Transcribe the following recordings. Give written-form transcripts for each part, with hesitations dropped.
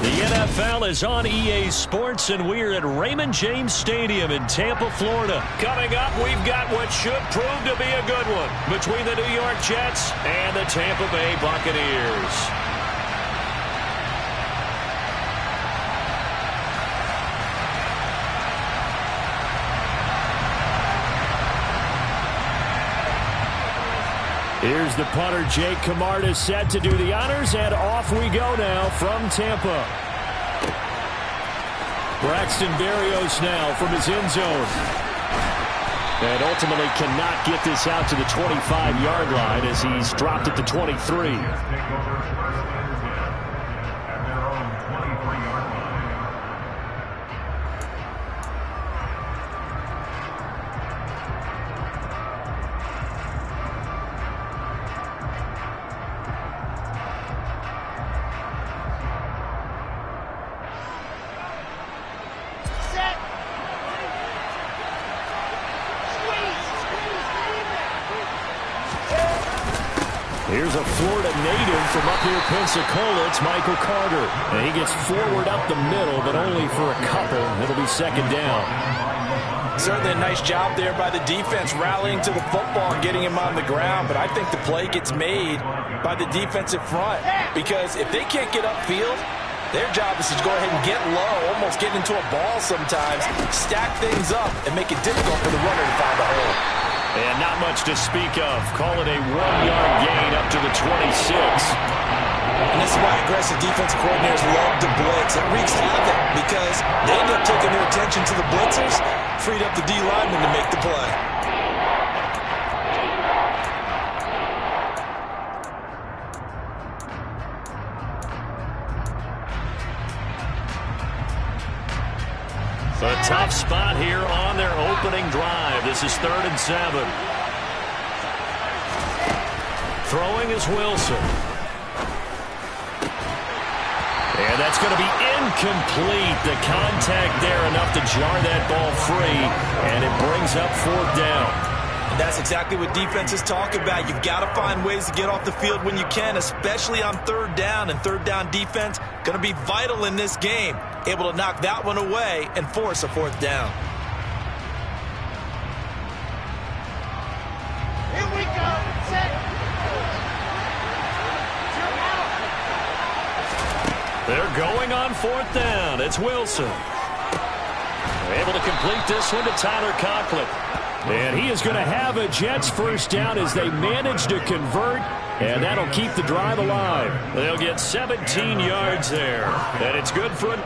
The NFL is on EA Sports, and we're at Raymond James Stadium in Tampa, Florida. Coming up, we've got what should prove to be a good one between the New York Jets and the Tampa Bay Buccaneers. Here's the punter, Jake Camarda, set to do the honors, and off we go now from Tampa. Braxton Berrios now from his end zone. And ultimately cannot get this out to the 25-yard line as he's dropped at the 23. Here's a Florida native from up near Pensacola. It's Michael Carter. And he gets forward up the middle, but only for a couple. It'll be second down. Certainly a nice job there by the defense rallying to the football and getting him on the ground. But I think the play gets made by the defensive front. Because if they can't get upfield, their job is to go ahead and get low, almost get into a ball sometimes, stack things up, and make it difficult for the runner to find a hole. And not much to speak of. Call it a 1-yard gain up to the 26. And this is why aggressive defensive coordinators love to blitz. It wreaks havoc because they end up taking their attention to the blitzers, freed up the D lineman to make the play. A tough spot here on their opening drive. This is 3rd and 7. Throwing is Wilson. And that's going to be incomplete. The contact there enough to jar that ball free, and it brings up 4th down. And that's exactly what defenses talk about. You've got to find ways to get off the field when you can, especially on 3rd down. And 3rd down defense going to be vital in this game. Able to knock that one away and force a 4th down. Here we go. Set. They're going on 4th down. It's Wilson. Able to complete this one to Tyler Conklin. And he is going to have a Jets 1st down as they manage to convert, and that'll keep the drive alive. They'll get 17 yards there, and it's good for an...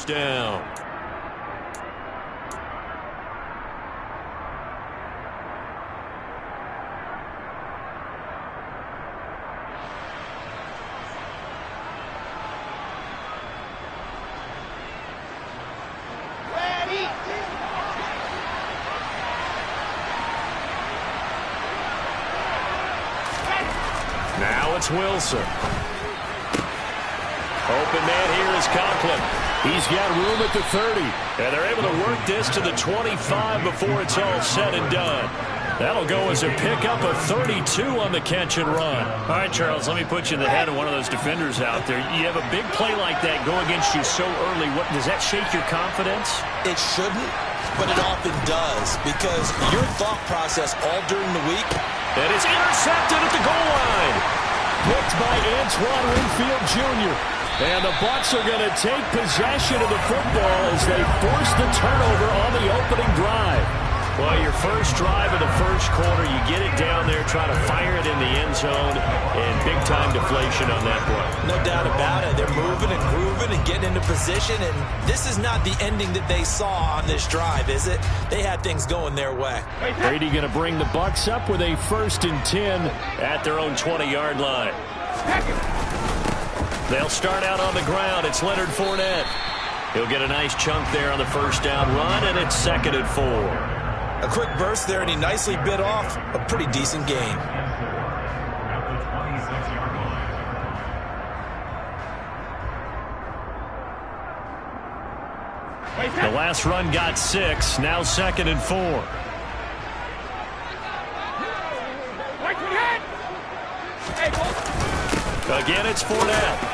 down. Ready. Now it's Wilson. Open man here is Conklin. He's got room at the 30. And they're able to work this to the 25 before it's all said and done. That'll go as a pickup of 32 on the catch and run. All right, Charles, let me put you in the head of one of those defenders out there. You have a big play like that go against you so early. What does that shake your confidence? It shouldn't, but it often does because your thought process all during the week. And it's intercepted at the goal line. Picked by Antoine Winfield Jr. And the Bucs are going to take possession of the football as they force the turnover on the opening drive. Well, your first drive of the first quarter, you get it down there, try to fire it in the end zone, and big-time deflation on that play. No doubt about it. They're moving and grooving and getting into position, and this is not the ending that they saw on this drive, is it? They had things going their way. Brady going to bring the Bucs up with a 1st and 10 at their own 20-yard line. They'll start out on the ground. It's Leonard Fournette. He'll get a nice chunk there on the first down run, and it's 2nd and 4. A quick burst there, and he nicely bit off a pretty decent gain. The last run got 6. Now 2nd and 4. Again, it's Fournette.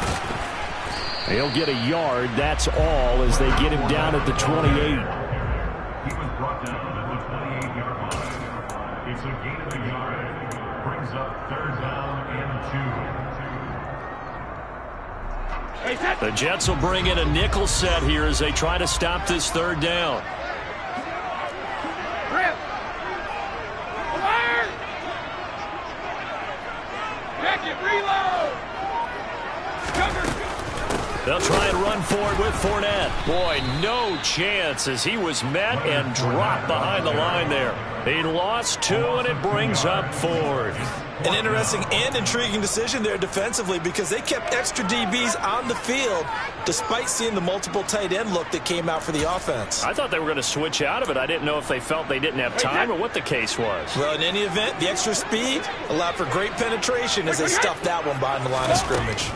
He'll get a yard. That's all as they get him down at the 28. He was brought down at the 28-yard line. It's a gain of a yard. Brings up 3rd down and 2. The Jets will bring in a nickel set here as they try to stop this 3rd down. They'll try and run for it with Fournette. Boy, no chance as he was met and dropped behind the line there. He lost 2, and it brings up 4th. An interesting and intriguing decision there defensively because they kept extra DBs on the field despite seeing the multiple tight end look that came out for the offense. I thought they were going to switch out of it. I didn't know if they felt they didn't have time or what the case was. Well, in any event, the extra speed allowed for great penetration as they stuffed that one behind the line of scrimmage.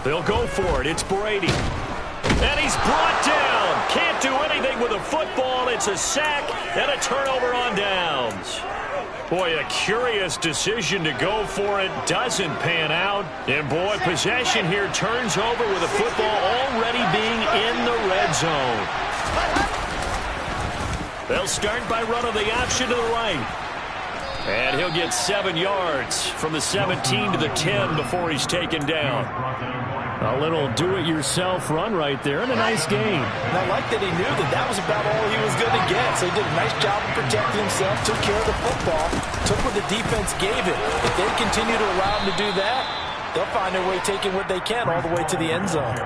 They'll go for it. It's Brady. And he's brought down. Can't do anything with a football. It's a sack and a turnover on downs. Boy, a curious decision to go for it. Doesn't pan out. And, boy, possession here turns over with a football already being in the red zone. They'll start by running the option to the right. And he'll get 7 yards from the 17 to the 10 before he's taken down. A little do-it-yourself run right there and a nice game. And I like that he knew that that was about all he was going to get. So he did a nice job of protecting himself, took care of the football, took what the defense gave him. If they continue to allow him to do that, they'll find their way taking what they can all the way to the end zone.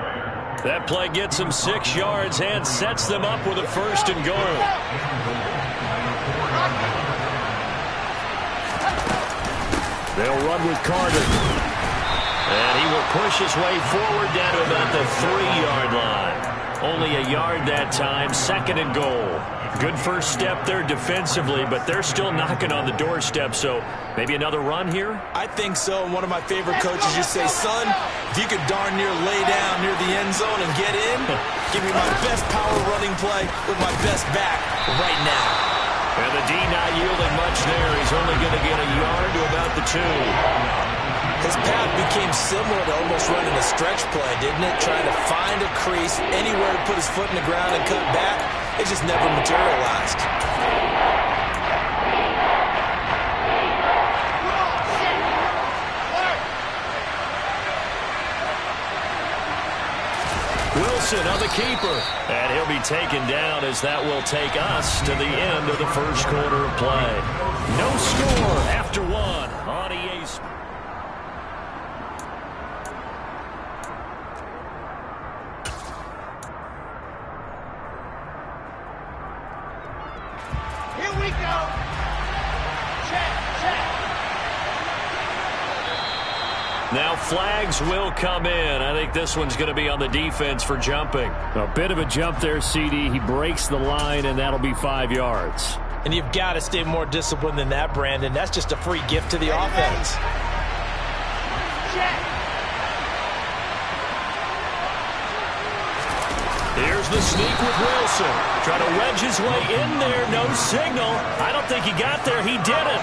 That play gets them 6 yards and sets them up with a 1st and goal. They'll run with Carter. And he will push his way forward down to about the 3-yard line. Only a yard that time, 2nd and goal. Good first step there defensively, but they're still knocking on the doorstep, so maybe another run here? I think so. And one of my favorite coaches just say, son, if you could darn near lay down near the end zone and get in, give me my best power running play with my best back right now. And the D not yielding much there. He's only going to get a yard to about the 2. His path became similar to almost running a stretch play, didn't it? Trying to find a crease, anywhere to put his foot in the ground and cut back. It just never materialized. Wilson on the keeper. And he'll be taken down as that will take us to the end of the first quarter of play. No score after 1 on EA Sports. Here we go. Check, check. Now flags will come in. I think this one's going to be on the defense for jumping. A bit of a jump there, CD. He breaks the line, and that'll be 5 yards. And you've got to stay more disciplined than that, Brandon. That's just a free gift to the offense. Check. Here's the sneak with Wilson. Trying to wedge his way in there. No signal. I don't think he got there. He didn't.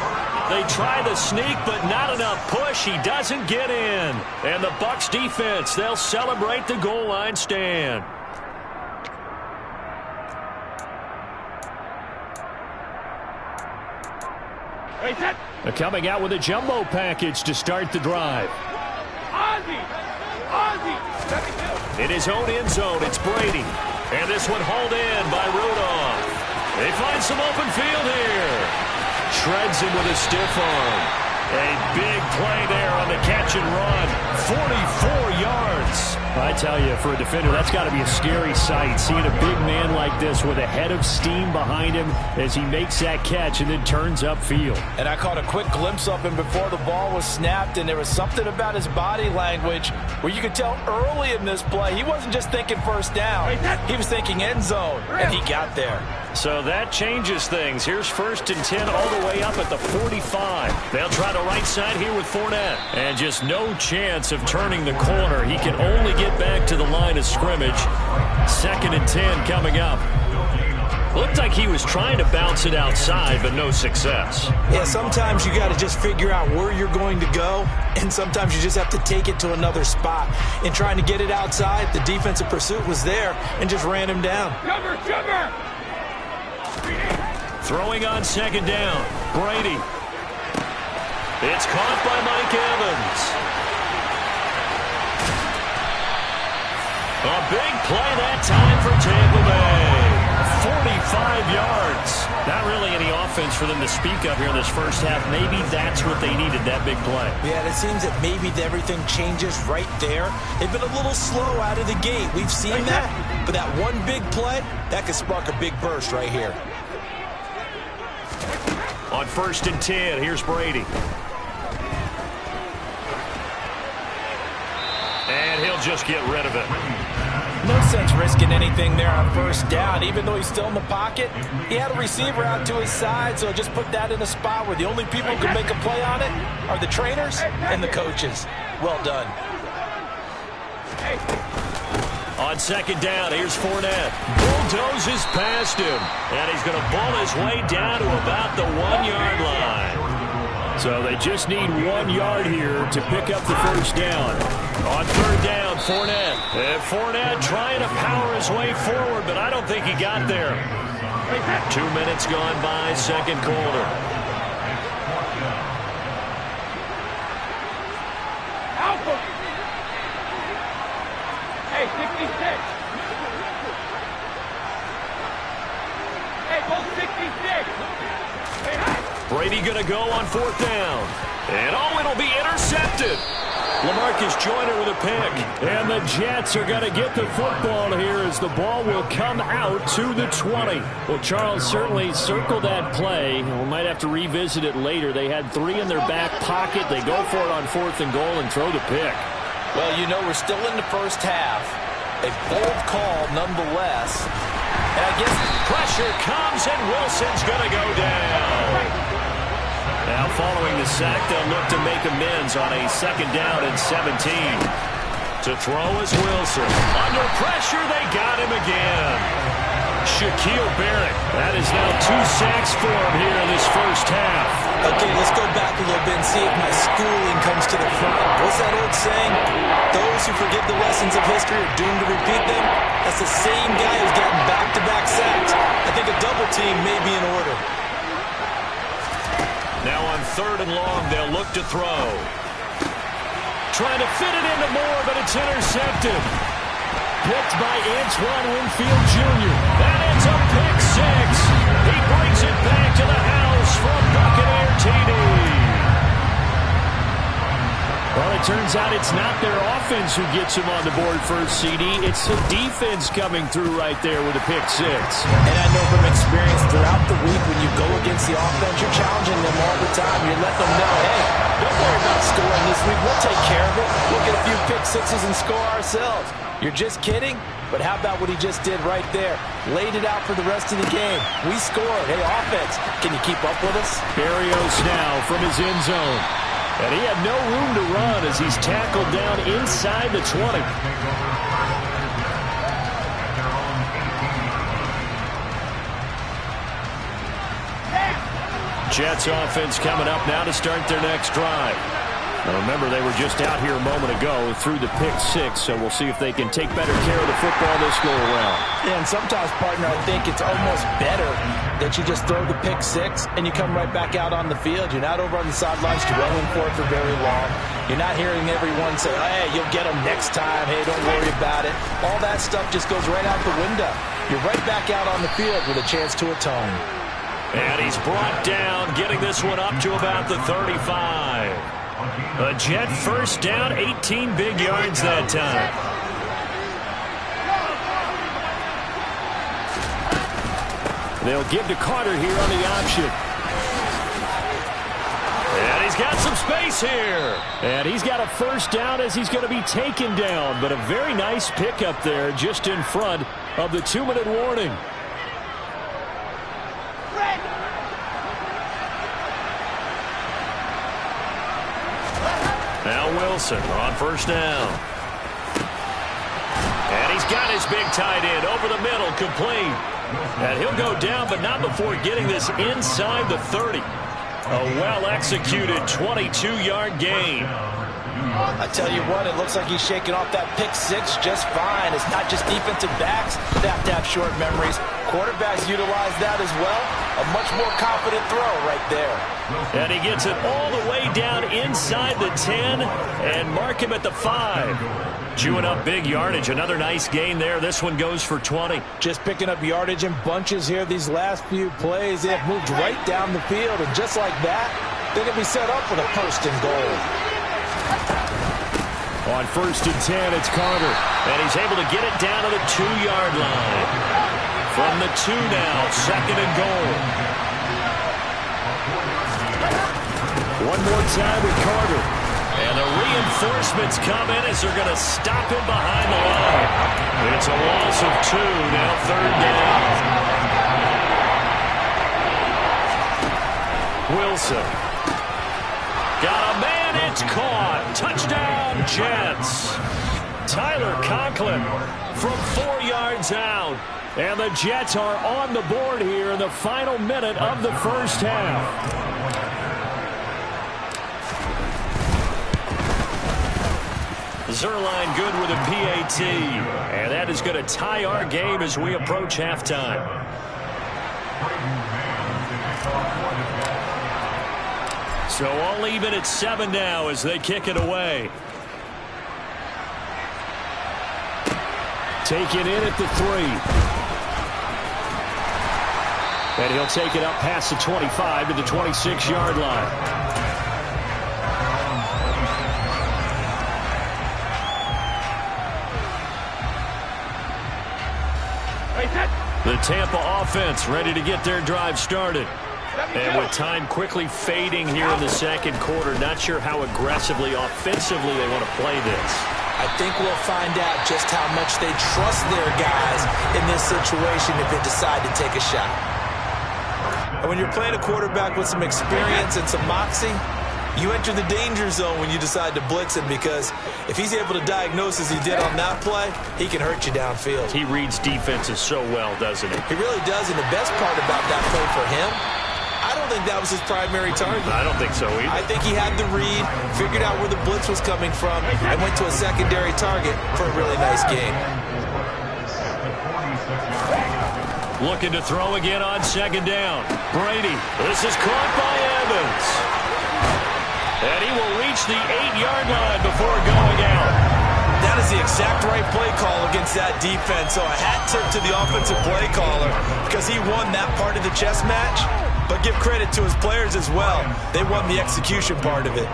They try the sneak, but not enough push. He doesn't get in. And the Bucs defense, they'll celebrate the goal line stand. They're coming out with a jumbo package to start the drive. In his own end zone, it's Brady. And this one hauled in by Rudolph. They find some open field here. Shreds him with a stiff arm. A big play there on the catch and run. 44 yards. I tell you, for a defender, that's got to be a scary sight, seeing a big man like this with a head of steam behind him as he makes that catch and then turns upfield. And I caught a quick glimpse of him before the ball was snapped, and there was something about his body language where you could tell early in this play he wasn't just thinking first down. He was thinking end zone, and he got there. So that changes things. Here's 1st and 10 all the way up at the 45. They'll try the right side here with Fournette. And just no chance of turning the corner. He can only get back to the line of scrimmage. 2nd and 10 coming up. Looked like he was trying to bounce it outside, but no success. Yeah, sometimes you got to just figure out where you're going to go, and sometimes you just have to take it to another spot. In trying to get it outside, the defensive pursuit was there and just ran him down. Cover! Throwing on 2nd down, Brady. It's caught by Mike Evans. A big play that time for Tampa Bay. 45 yards. Not really any offense for them to speak of here in this first half. Maybe that's what they needed, that big play. Yeah, it seems that maybe everything changes right there. They've been a little slow out of the gate. We've seen that. But that one big play, that could spark a big burst right here. On 1st and 10, here's Brady. And he'll just get rid of it. No sense risking anything there on 1st down. Even though he's still in the pocket, he had a receiver out to his side, so just put that in a spot where the only people who can make a play on it are the trainers and the coaches. Well done. On 2nd down, here's Fournette. Bulldozes past him. And he's going to bull his way down to about the 1-yard line. So they just need 1 yard here to pick up the 1st down. On 3rd down, Fournette. And Fournette trying to power his way forward, but I don't think he got there. 2 minutes gone by, 2nd quarter. Alpha! Hey, 66! Hey, both 66! Hey, Brady going to go on 4th down. And it'll be intercepted. LaMarcus Joyner with a pick. And the Jets are going to get the football here as the ball will come out to the 20. Well, Charles, certainly circle that play. We might have to revisit it later. They had 3 in their back pocket. They go for it on 4th and goal and throw the pick. Well, you know, we're still in the first half. A bold call nonetheless. And I guess Pressure comes and Wilson's going to go down. Now following the sack, they'll look to make amends on a 2nd down and 17. To throw is Wilson. Under pressure, they got him again. Shaquille Barrett. That is now 2 sacks for him here in this first half. Okay, let's go back a little bit and see if my schooling comes to the front. What's that old saying? Those who forget the lessons of history are doomed to repeat them. That's the same guy who's gotten back-to-back sacks. I think a double team may be in order. Now on 3rd and long, they'll look to throw. Trying to fit it into Moore, but it's intercepted. Picked by Antoine Winfield Jr. That ends up pick 6. He brings it back to the house from Buccaneer TD. Well, it turns out it's not their offense who gets him on the board first, CD. It's the defense coming through right there with a pick 6. And I know from experience throughout the week when you go against the offense, you're challenging them all the time. You're letting them know, hey, don't worry about scoring this week. We'll take care of it. We'll get a few pick 6s and score ourselves. You're just kidding? But how about what he just did right there? Laid it out for the rest of the game. We scored. Hey, offense, can you keep up with us? Berrios now from his end zone. And he had no room to run as he's tackled down inside the 20. Jets offense coming up now to start their next drive. Now remember, they were just out here a moment ago through the pick 6, so we'll see if they can take better care of the football this go-around. Yeah, and sometimes, partner, I think it's almost better that you just throw the pick 6 and you come right back out on the field. You're not over on the sidelines dwelling for it for very long. You're not hearing everyone say, hey, you'll get them next time. Hey, don't worry about it. All that stuff just goes right out the window. You're right back out on the field with a chance to atone. And he's brought down, getting this one up to about the 35. A Jet first down, 18 big yards that time. They'll give to Carter here on the option. And he's got some space here. And he's got a first down as he's going to be taken down. But a very nice pickup there just in front of the 2-minute warning. Now Wilson on first down. And he's got his big tight end over the middle, complete. And he'll go down, but not before getting this inside the 30. A well-executed 22-yard gain. I tell you what, it looks like he's shaking off that pick six just fine. It's not just defensive backs that have to have short memories. Quarterbacks utilize that as well. A much more confident throw right there. And he gets it all the way down inside the 10 and mark him at the 5. Chewing up big yardage. Another nice gain there. This one goes for 20. Just picking up yardage in bunches here these last few plays. They have moved right down the field, and just like that, they're going to be set up with a first and goal. On first and 10, it's Carter. And he's able to get it down to the 2-yard line. From the 2 now, second and goal. One more time with Carter. And the reinforcements come in as they're going to stop him behind the line. It's a loss of 2, now third down. Wilson. Got a man, it's caught. Touchdown, Jets. Tyler Conklin from 4 yards out. And the Jets are on the board here in the final minute of the first half. Zerline good with a PAT. And that is going to tie our game as we approach halftime. So all even at 7 now as they kick it away. Taken in at the 3. And he'll take it up past the 25 to the 26-yard line. The Tampa offense ready to get their drive started. And with time quickly fading here in the second quarter, not sure how aggressively, offensively they want to play this. I think we'll find out just how much they trust their guys in this situation if they decide to take a shot. And when you're playing a quarterback with some experience and some moxie, you enter the danger zone when you decide to blitz him, because if he's able to diagnose as he did on that play, he can hurt you downfield. He reads defenses so well, doesn't he? He really does, and the best part about that play for him, I don't think that was his primary target. I don't think so either. I think he had the read, figured out where the blitz was coming from, and went to a secondary target for a really nice game. Looking to throw again on second down. Brady. This is caught by Evans. And he will reach the 8-yard line before going out. That is the exact right play call against that defense. So a hat tip to the offensive play caller, because he won that part of the chess match. But give credit to his players as well. They won the execution part of it.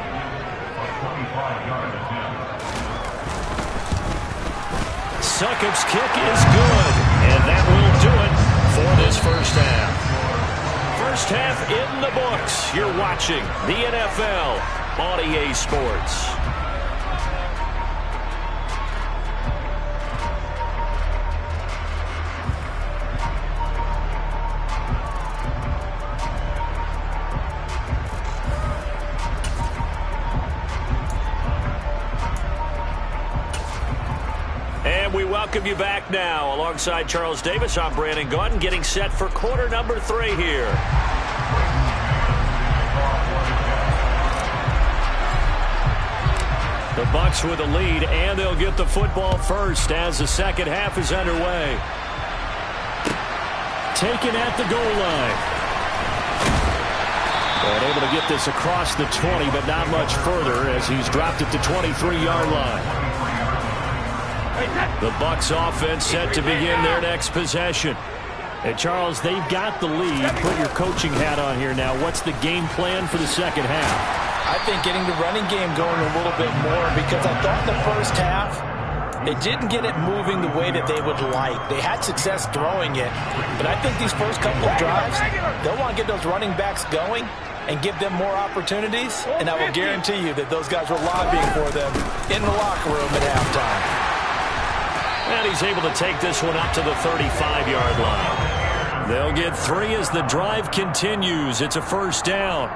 Succop's kick is good. And that will do it for this first half. First half in the books. You're watching the NFL on EA Sports. And we welcome you back now. Alongside Charles Davis, I'm Brandon Gaudin, getting set for quarter number 3 here. The Bucs with a lead, and they'll get the football first as the second half is underway. Taken at the goal line. And able to get this across the 20, but not much further as he's dropped it to 23-yard line. The Bucs offense set to begin their next possession. And Charles, they've got the lead. Put your coaching hat on here now. What's the game plan for the second half? I think getting the running game going a little bit more, because I thought the first half They didn't get it moving the way that they would like. They had success throwing it, but I think these first couple of drives, they'll want to get those running backs going and give them more opportunities, and I will guarantee you that those guys were lobbying for them in the locker room at halftime. And he's able to take this one up to the 35-yard line. They'll get 3 as the drive continues. It's a first down.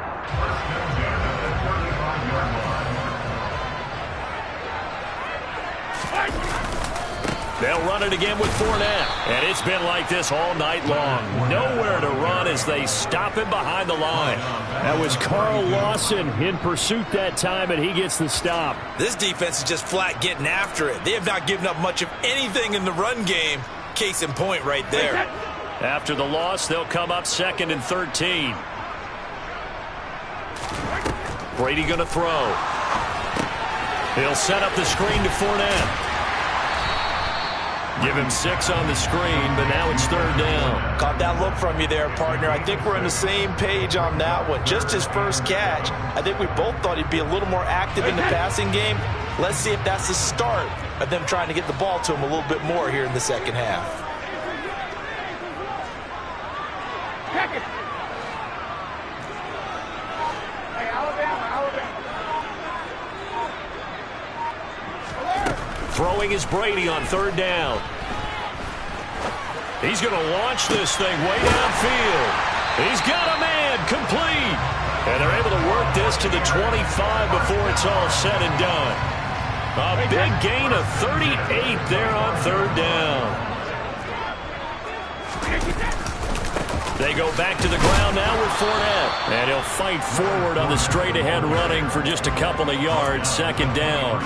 They'll run it again with Fournette. And it's been like this all night long. Nowhere to run as they stop him behind the line. That was Carl Lawson in pursuit that time, and he gets the stop. This defense is just flat getting after it. They have not given up much of anything in the run game. Case in point right there. After the loss, they'll come up 2nd and 13. Brady going to throw. He'll set up the screen to Fournette. Give him 6 on the screen, but now it's 3rd down. Caught that look from you there, partner. I think we're on the same page on that one. Just his first catch. I think we both thought he'd be a little more active in the passing game. Let's see if that's the start of them trying to get the ball to him a little bit more here in the second half. Check it. Hey, Alabama. Throwing is Brady on 3rd down. He's going to launch this thing way downfield. He's got a man, complete. And they're able to work this to the 25 before it's all said and done. A big gain of 38 there on 3rd down. They go back to the ground now with Fournette. And he'll fight forward on the straight-ahead running for just a couple of yards, 2nd down.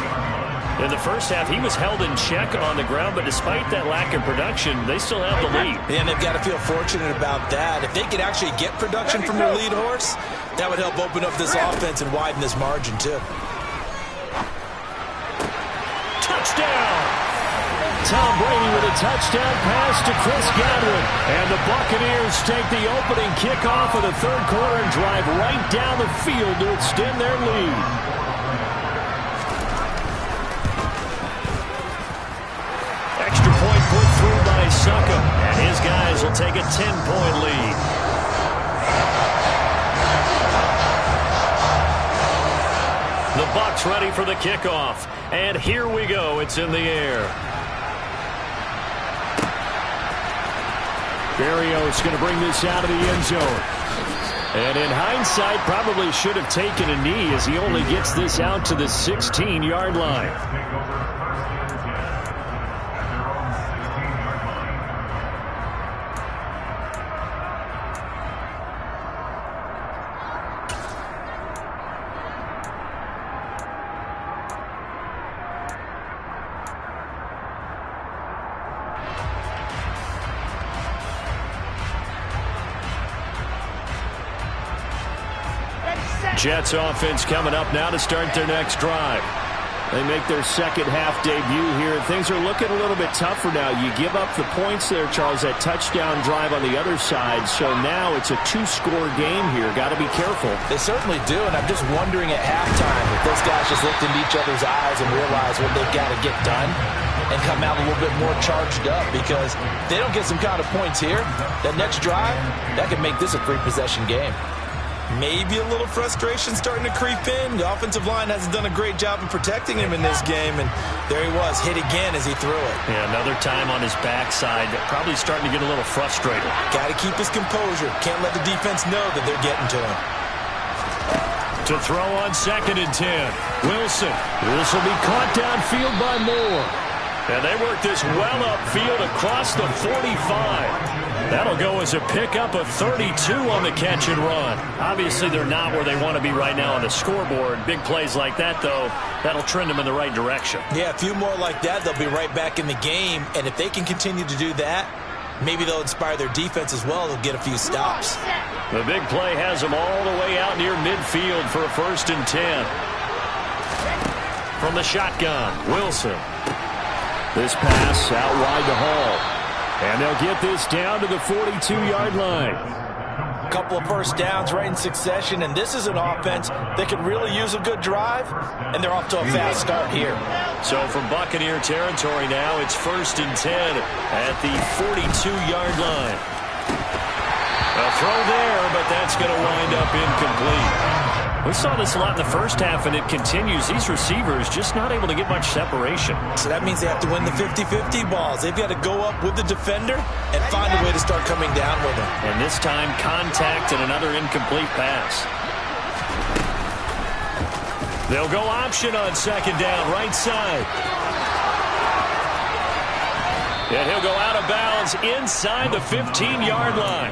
In the first half, he was held in check on the ground, but despite that lack of production, they still have the lead. And they've got to feel fortunate about that. If they could actually get production from their lead horse, that would help open up this offense and widen this margin, too. Touchdown! Tom Brady with a touchdown pass to Chris Godwin. And the Buccaneers take the opening kickoff of the 3rd quarter and drive right down the field to extend their lead. Extra point put through by Succa, and his guys will take a 10-point lead. The Bucs ready for the kickoff, and here we go. It's in the air. Berrios going to bring this out of the end zone. And in hindsight, probably should have taken a knee as he only gets this out to the 16-yard line. Jets offense coming up now to start their next drive. They make their second half debut here, and things are looking a little bit tougher now. You give up the points there, Charles, that touchdown drive on the other side, so now it's a 2-score game here. Got to be careful. They certainly do, and I'm just wondering at halftime if those guys just looked into each other's eyes and realized what they've got to get done and come out a little bit more charged up, because if they don't get some kind of points here, that next drive, that could make this a 3-possession game. Maybe a little frustration starting to creep in. The offensive line hasn't done a great job of protecting him in this game, and there he was, hit again as he threw it. Yeah, another time on his backside, probably starting to get a little frustrated. Got to keep his composure. Can't let the defense know that they're getting to him. To throw on 2nd and 10. Wilson. This will be caught downfield by Moore. And they work this well upfield across the 45. That'll go as a pickup of 32 on the catch and run. Obviously, they're not where they want to be right now on the scoreboard. Big plays like that, though, that'll trend them in the right direction. Yeah, a few more like that, they'll be right back in the game. And if they can continue to do that, maybe they'll inspire their defense as well. They'll get a few stops. The big play has them all the way out near midfield for a 1st and 10. From the shotgun, Wilson. This pass out wide to Hall. And they'll get this down to the 42-yard line. couple of first downs right in succession, and this is an offense that could really use a good drive, and they're off to a fast start here. So from Buccaneer territory now, it's 1st and 10 at the 42-yard line. A throw there, but that's going to wind up incomplete. We saw this a lot in the first half, and it continues. These receivers just not able to get much separation. So that means they have to win the 50-50 balls. They've got to go up with the defender and find a way to start coming down with them. And this time, contact and another incomplete pass. They'll go option on 2nd down, right side. And he'll go out of bounds inside the 15-yard line.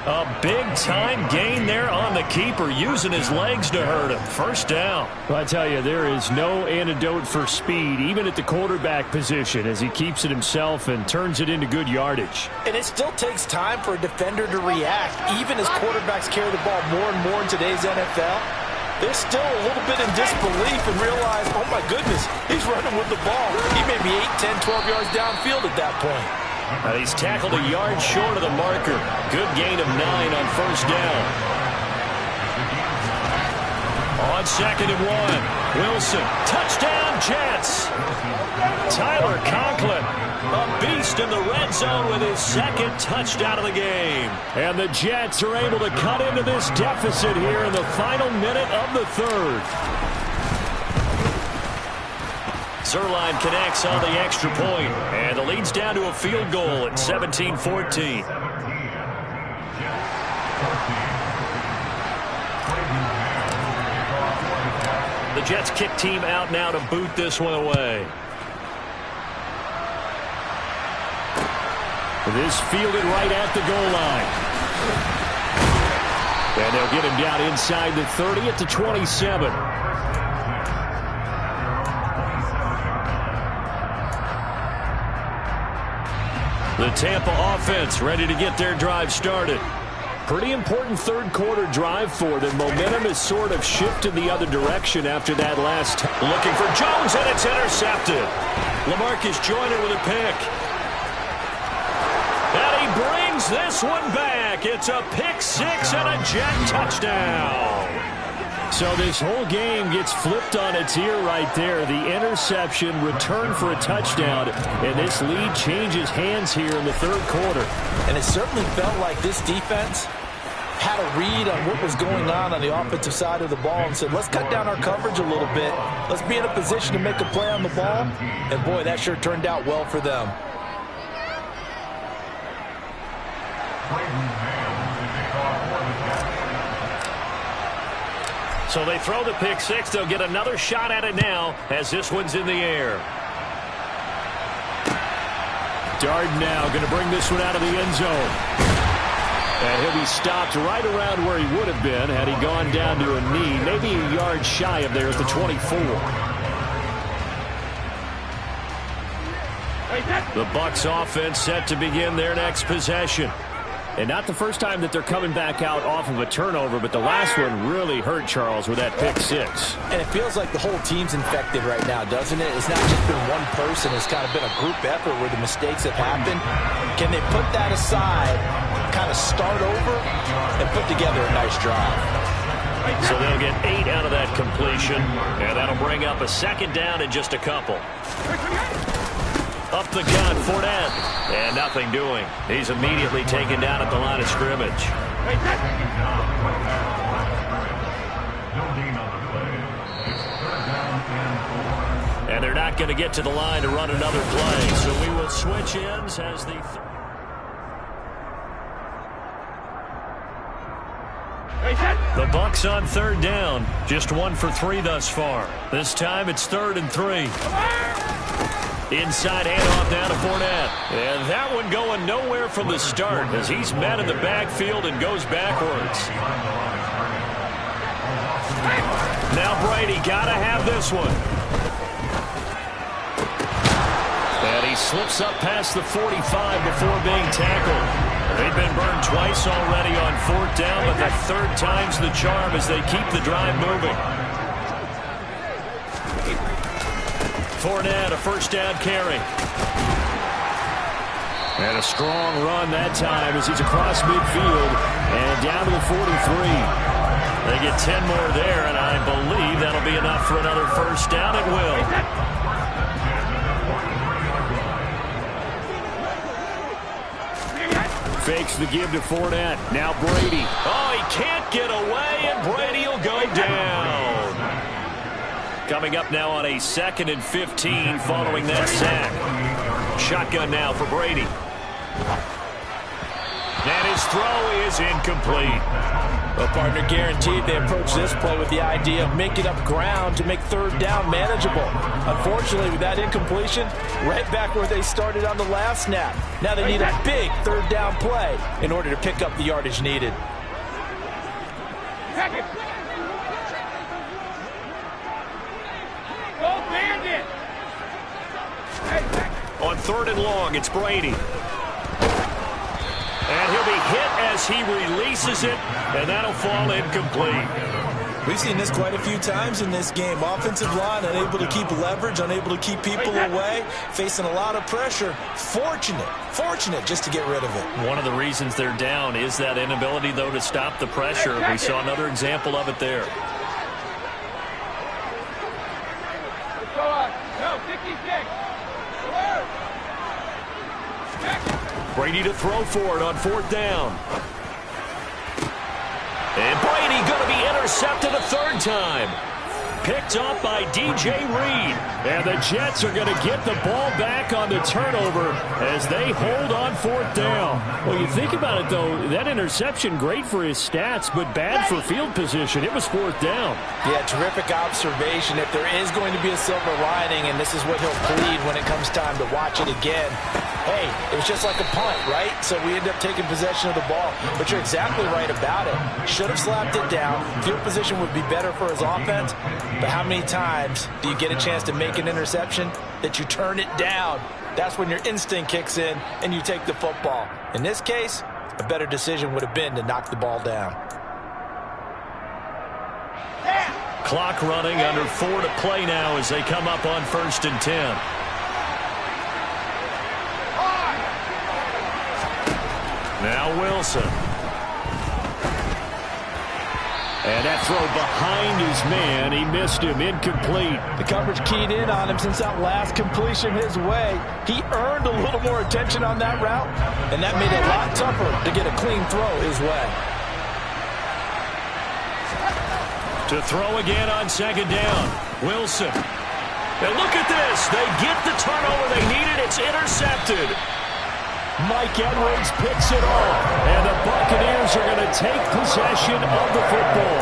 A big-time gain there on the keeper, using his legs to hurt him. 1st down. Well, I tell you, there is no antidote for speed, even at the quarterback position, as he keeps it himself and turns it into good yardage. And it still takes time for a defender to react, even as quarterbacks carry the ball more and more in today's NFL. They're still a little bit in disbelief and realize, oh, my goodness, he's running with the ball. He may be 8, 10, 12 yards downfield at that point. He's tackled a yard short of the marker. Good gain of 9 on 1st down. On 2nd and 1, Wilson. Touchdown, Jets. Tyler Conklin, a beast in the red zone with his 2nd touchdown of the game. And the Jets are able to cut into this deficit here in the final minute of the 3rd. Zerline connects on the extra point, and the lead's down to a field goal at 17-14. The Jets kick team out now to boot this one away. This fielded right at the goal line. And they'll get him down inside the 30 at the 27. The Tampa offense ready to get their drive started. Pretty important 3rd quarter drive for them. Momentum has sort of shifted the other direction after that last. Looking for Jones, and it's intercepted. LaMarcus Joyner with a pick. And he brings this one back. It's a pick 6 and a Jet touchdown. So this whole game gets flipped on its ear right there. The interception, return for a touchdown, and this lead changes hands here in the 3rd quarter. And it certainly felt like this defense had a read on what was going on the offensive side of the ball and said, let's cut down our coverage a little bit. Let's be in a position to make a play on the ball. And, boy, that sure turned out well for them. So they throw the pick 6. They'll get another shot at it now as this one's in the air. Darden now going to bring this one out of the end zone. And he'll be stopped right around where he would have been had he gone down to a knee, maybe a yard shy of there at the 24. The Bucs offense set to begin their next possession. And not the first time that they're coming back out off of a turnover, but the last one really hurt Charles with that pick 6. And it feels like the whole team's infected right now, doesn't it? It's not just been one person. It's kind of been a group effort where the mistakes have happened. Can they put that aside, kind of start over, and put together a nice drive? So they'll get 8 out of that completion, and that'll bring up a 2nd down in just a couple. Up the gun, Fournette, and nothing doing. He's immediately taken down at the line of scrimmage. And they're not going to get to the line to run another play, so we will switch ends as the... The Bucs on 3rd down, just 1 for 3 thus far. This time it's 3rd and 3. Inside handoff down to Fournette. And that one going nowhere from the start as he's met in the backfield and goes backwards. Now Brady got to have this one. And he slips up past the 45 before being tackled. They've been burned twice already on 4th down, but the 3rd time's the charm as they keep the drive moving. Fournette, a 1st down carry. And a strong run that time as he's across midfield and down to the 43. They get 10 more there, and I believe that'll be enough for another first down. It will. Fakes the give to Fournette. Now Brady. Oh, he can't get away, and Brady will go down. Coming up now on a 2nd and 15 following that sack. Shotgun now for Brady. And his throw is incomplete. Well, partner, guaranteed they approach this play with the idea of making up ground to make 3rd down manageable. Unfortunately, with that incompletion, right back where they started on the last snap. Now they need a big 3rd down play in order to pick up the yardage needed. On 3rd and long, it's Brady. And he'll be hit as he releases it, and that'll fall incomplete. We've seen this quite a few times in this game. Offensive line unable to keep leverage, unable to keep people away, facing a lot of pressure. Fortunate just to get rid of it. One of the reasons they're down is that inability, though, to stop the pressure. We saw another example of it there. Brady to throw for it on 4th down. And Brady going to be intercepted a 3rd time. Picked off by DJ Reed. And the Jets are going to get the ball back on the turnover as they hold on 4th down. Well, you think about it, though, that interception, great for his stats, but bad for field position. It was 4th down. Yeah, terrific observation. If there is going to be a silver lining, and this is what he'll plead when it comes time to watch it again, hey, it was just like a punt, right? So we end up taking possession of the ball. But you're exactly right about it. Should have slapped it down. Field position would be better for his offense. But how many times do you get a chance to make an interception that you turn it down? That's when your instinct kicks in and you take the football. In this case, a better decision would have been to knock the ball down. Clock running, under 4 to play now as they come up on 1st and 10. Now Wilson. And that throw behind his man. He missed him. Incomplete. The coverage keyed in on him since that last completion his way. He earned a little more attention on that route, and that made it a lot tougher to get a clean throw his way. To throw again on 2nd down. Wilson. And look at this. They get the turnover they needed. It's intercepted. Mike Edwards picks it off, and the Buccaneers are going to take possession of the football.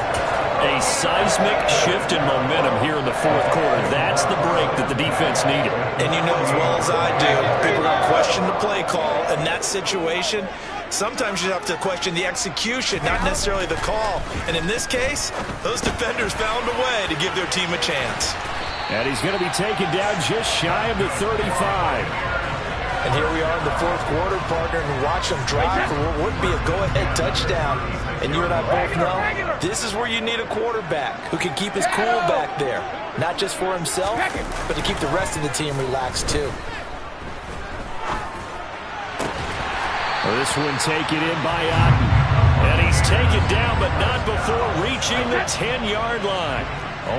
A seismic shift in momentum here in the 4th quarter. That's the break that the defense needed. And you know as well as I do, people are going to question the play call in that situation. Sometimes you have to question the execution, not necessarily the call. And in this case, those defenders found a way to give their team a chance. And he's going to be taken down just shy of the 35. And here we are in the 4th quarter, partner, and watch them drive for what would be a go-ahead touchdown. And you and I both know this is where you need a quarterback who can keep his cool back there. Not just for himself, but to keep the rest of the team relaxed too. Well, this one taken in by Otten. And he's taken down, but not before reaching the 10-yard line.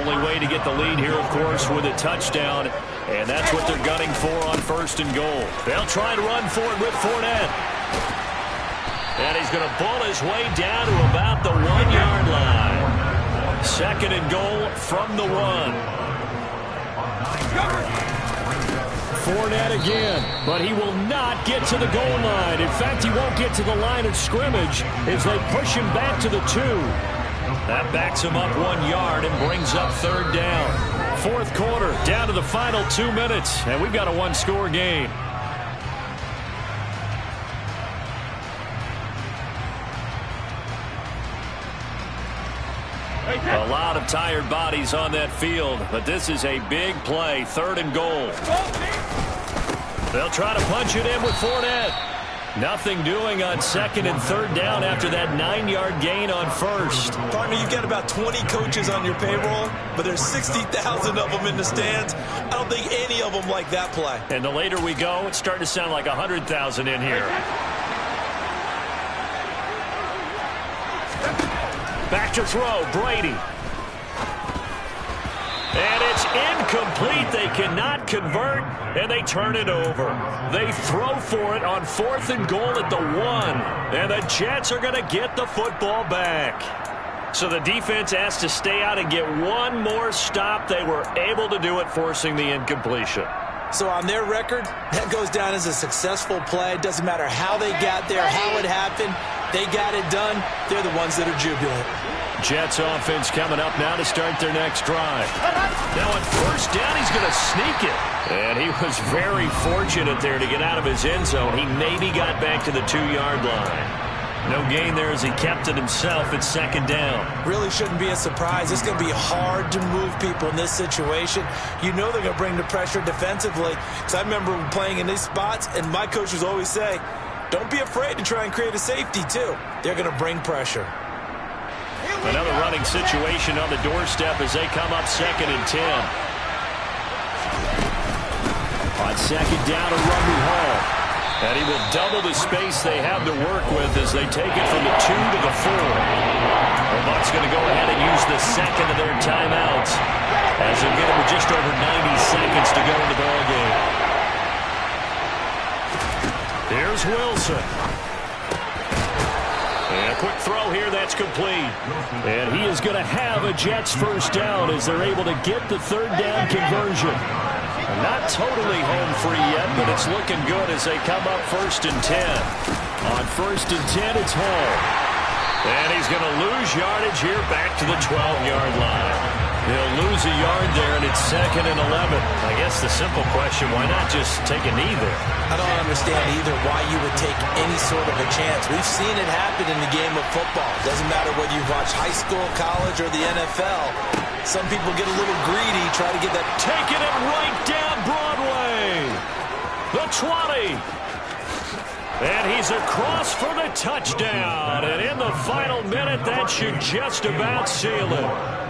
Only way to get the lead here, of course, with a touchdown. And that's what they're gunning for on 1st and goal. They'll try to run for it with Fournette. And he's going to bull his way down to about the 1-yard line. 2nd and goal from the 1. Fournette again, but he will not get to the goal line. In fact, he won't get to the line of scrimmage as they push him back to the 2. That backs him up 1 yard and brings up 3rd down. 4th quarter, down to the final 2 minutes, and we've got a 1-score game. A lot of tired bodies on that field, but this is a big play. 3rd and goal. They'll try to punch it in with Fournette. Nothing doing on 2nd and 3rd down after that 9-yard gain on 1st. Partner, you've got about 20 coaches on your payroll, but there's 60,000 of them in the stands. I don't think any of them like that play. And the later we go, it's starting to sound like 100,000 in here. Back to throw, Brady. And it's incomplete. They cannot convert, and they turn it over. They throw for it on 4th and goal at the 1, and the Jets are going to get the football back. So the defense has to stay out and get one more stop. They were able to do it, forcing the incompletion. So on their record, that goes down as a successful play. It doesn't matter how they got there, how it happened. They got it done. They're the ones that are jubilant. Jets offense coming up now to start their next drive. Now on 1st down, he's going to sneak it. And he was very fortunate there to get out of his end zone. He maybe got back to the 2-yard line. No gain there as he kept it himself at 2nd down. Really shouldn't be a surprise. It's going to be hard to move people in this situation. You know they're going to bring the pressure defensively. Because I remember playing in these spots, and my coaches always say, don't be afraid to try and create a safety, too. They're going to bring pressure. Another running situation on the doorstep as they come up 2nd and 10. On 2nd down, a run to Hall. And he will double the space they have to work with as they take it from the 2 to the 4. The Bucs going to go ahead and use the 2nd of their timeouts as they'll get it with just over 90 seconds to go in the ballgame. Here's Wilson. And a quick throw here, that's complete. And he is going to have a Jets 1st down as they're able to get the 3rd down conversion. Not totally home free yet, but it's looking good as they come up 1st and 10. On 1st and 10, it's Hall. And he's going to lose yardage here back to the 12-yard line. He'll lose a yard there, and it's 2nd and 11. I guess the simple question, why not just take a knee there? I don't understand either why you would take any sort of a chance. We've seen it happen in the game of football. Doesn't matter whether you watch high school, college, or the NFL. Some people get a little greedy, try to get that. Taking it right down Broadway. The 20. And he's across for the touchdown. And in the final minute, that should just about seal it.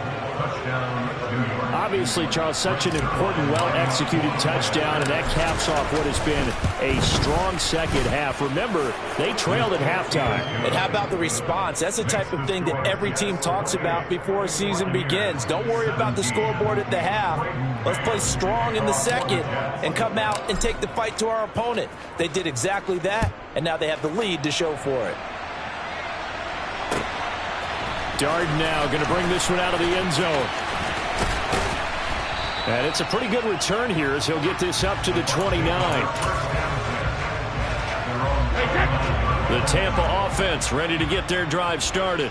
Obviously, Charles, such an important, well-executed touchdown, and that caps off what has been a strong second half. Remember, they trailed at halftime. And how about the response? That's the type of thing that every team talks about before a season begins. Don't worry about the scoreboard at the half. Let's play strong in the second and come out and take the fight to our opponent. They did exactly that, and now they have the lead to show for it. Darden now going to bring this one out of the end zone. And it's a pretty good return here as he'll get this up to the 29. The Tampa offense ready to get their drive started.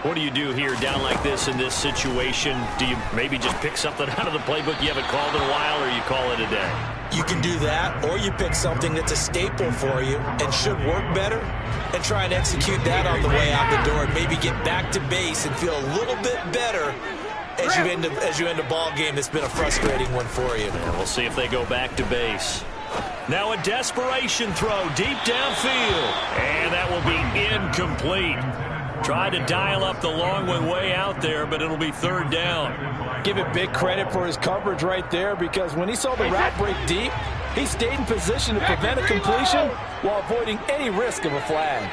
What do you do here down like this in this situation? Do you maybe just pick something out of the playbook you haven't called in a while, or you call it a day? You can do that, or you pick something that's a staple for you and should work better and try and execute that on the way out the door and maybe get back to base and feel a little bit better as you end a ball game that's been a frustrating one for you. And we'll see if they go back to base. Now a desperation throw deep downfield. And that will be incomplete. Tried to dial up the long one way out there, but it'll be 3rd down. Give it big credit for his coverage right there, because when he saw the route break deep, he stayed in position to prevent a completion while avoiding any risk of a flag.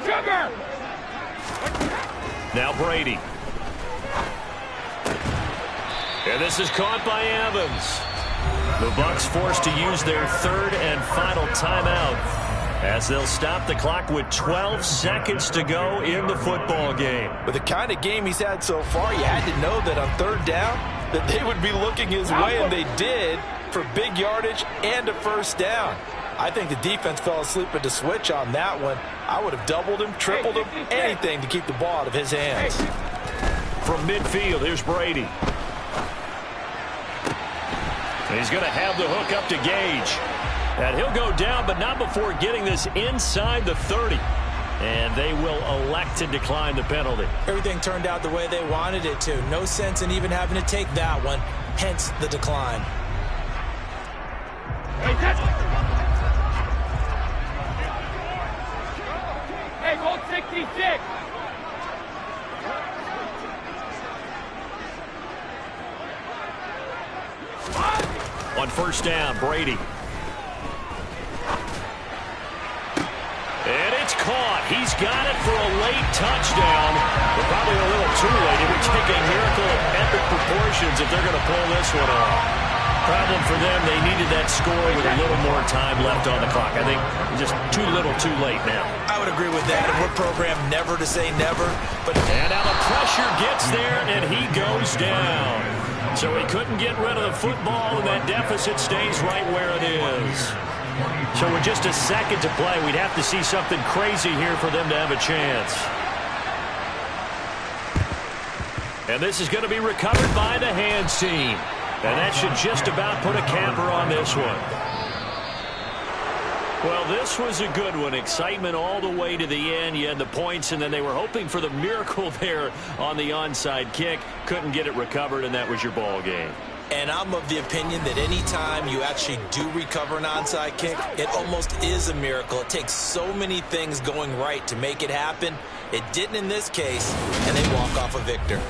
Sugar! Now Brady. And this is caught by Evans. The Bucs forced to use their 3rd and final timeout as they'll stop the clock with 12 seconds to go in the football game. With the kind of game he's had so far, you had to know that on 3rd down that they would be looking his way, and they did, for big yardage and a 1st down. I think the defense fell asleep at the switch on that one. I would have doubled him, tripled him, anything to keep the ball out of his hands. From midfield, here's Brady. And he's going to have the hook up to Gage. And he'll go down, but not before getting this inside the 30. And they will elect to decline the penalty. Everything turned out the way they wanted it to. No sense in even having to take that one, hence the decline. Hey, goal 66. On first down, Brady. And it's caught. He's got it for a late touchdown. But probably a little too late. It would take a miracle of epic proportions if they're going to pull this one off. Problem for them, they needed that score with a little more time left on the clock. I think just too little too late now. I would agree with that. And we're programmed never to say never. And now the pressure gets there, and he goes down. So he couldn't get rid of the football, and that deficit stays right where it is. So with just a second to play, we'd have to see something crazy here for them to have a chance. And this is going to be recovered by the hands team. And that should just about put a capper on this one. Well, this was a good one. Excitement all the way to the end. You had the points, and then they were hoping for the miracle there on the onside kick. Couldn't get it recovered, and that was your ball game. And I'm of the opinion that any time you actually do recover an onside kick, it almost is a miracle. It takes so many things going right to make it happen. It didn't in this case, and they walk off a victor.